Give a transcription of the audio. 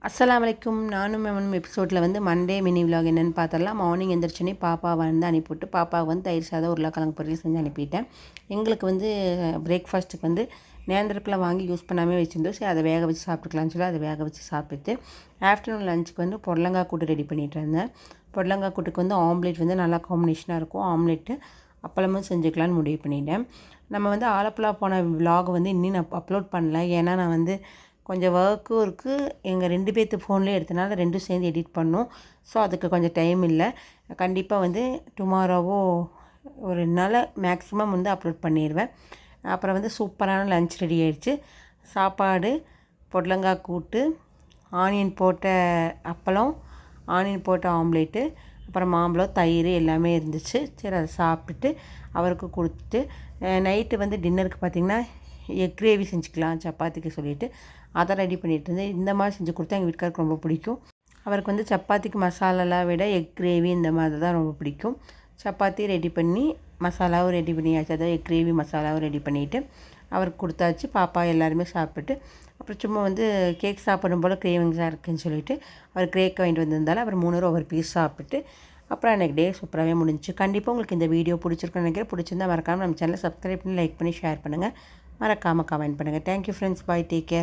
அஸ்ஸலாமு அலைக்கும். நானும் மேமனும் எபிசோடில் வந்து மண்டே மினி விலாக் என்னென்னு பார்த்துடலாம். மார்னிங் எந்திரிச்சோன்னே பாப்பாவை வந்து அனுப்பிவிட்டு பாப்பாவை வந்து தயிர் சாதம் உருளைக்கிழங்கு பொரியல் செஞ்சு அனுப்பிட்டேன். எங்களுக்கு வந்து பிரேக்ஃபாஸ்ட்டுக்கு வந்து நேந்திரப்பழம் வாங்கி யூஸ் பண்ணாமல் வச்சுருந்தோம். சரி, அதை வேக வச்சு சாப்பிட்டுக்கலான்னு சொல்லி அதை வேக வச்சு சாப்பிட்டு ஆஃப்டர்நூன் லஞ்சுக்கு வந்து புடலங்காய் கூட்டு ரெடி பண்ணிகிட்டு இருந்தேன். புடலங்காய் கூட்டுக்கு வந்து ஆம்லேட் வந்து நல்லா காம்பினேஷனாக இருக்கும். ஆம்லேட்டு அப்பளமும் செஞ்சுக்கலான்னு முடிவு பண்ணிட்டேன். நம்ம வந்து ஆலப்புழா போன விலாக் வந்து இன்னும் நான் அப்லோட் பண்ணல. ஏன்னா நான் வந்து கொஞ்சம் ஒர்க்கும் இருக்குது. எங்கள் 2 பேர்த்து ஃபோன்லேயே எடுத்தனால 2ம் சேர்ந்து எடிட் பண்ணோம். ஸோ அதுக்கு கொஞ்சம் டைம் இல்லை. கண்டிப்பாக வந்து டுமாரோவோ ஒரு 2 நாள் மேக்ஸிமம் வந்து அப்லோட் பண்ணிடுவேன். அப்புறம் வந்து சூப்பரான லன்ச் ரெடி ஆயிடுச்சு. சாப்பாடு, புடலங்காய் கூட்டு, ஆனியன் போட்ட அப்பளம், ஆனியன் போட்ட ஆம்லேட்டு, அப்புறம் மாம்பழம், தயிர் எல்லாமே இருந்துச்சு. சரி, அதை சாப்பிட்டுட்டு அவருக்கு கொடுத்துட்டு நைட்டு வந்து டின்னருக்கு பார்த்திங்கன்னா எக் கிரேவி செஞ்சுக்கலாம் சப்பாத்திக்கு சொல்லிவிட்டு அதை ரெடி பண்ணிகிட்டு இருந்தேன். இந்த மாதிரி செஞ்சு கொடுத்தா எங்கள் வீட்டுக்காருக்கு ரொம்ப பிடிக்கும். அவருக்கு வந்து சப்பாத்திக்கு மசாலாலாம் விட எக் கிரேவி இந்த மாதிரி தான் ரொம்ப பிடிக்கும். சப்பாத்தி ரெடி பண்ணி மசாலாவும் ரெடி பண்ணியாச்சு. அதாவது எக் கிரேவி மசாலாவும் ரெடி பண்ணிவிட்டு அவருக்கு கொடுத்தாச்சு. பாப்பா எல்லாருமே சாப்பிட்டுட்டு அப்புறம் சும்மா வந்து கேக் சாப்பிடும் போல் கிரேவிங்ஸாக இருக்குதுன்னு சொல்லிவிட்டு அவர் கேக் வாங்கிட்டு வந்திருந்தாலும் அவர் 3 ஒவ்வொரு பீஸ் சாப்பிட்டு அப்புறம் எனக்கு டே சூப்பராகவே முடிஞ்சிச்சு. கண்டிப்பாக உங்களுக்கு இந்த வீடியோ பிடிச்சிருக்குன்னு நினைக்கிறேன். பிடிச்சிருந்தா மறக்காமல் நம்ம சேனலை சப்ஸ்கிரைப் பண்ணி லைக் பண்ணி ஷேர் பண்ணுங்கள். மறக்காமல் கமெண்ட் பண்ணுங்கள். Thank you friends. Bye. Take care.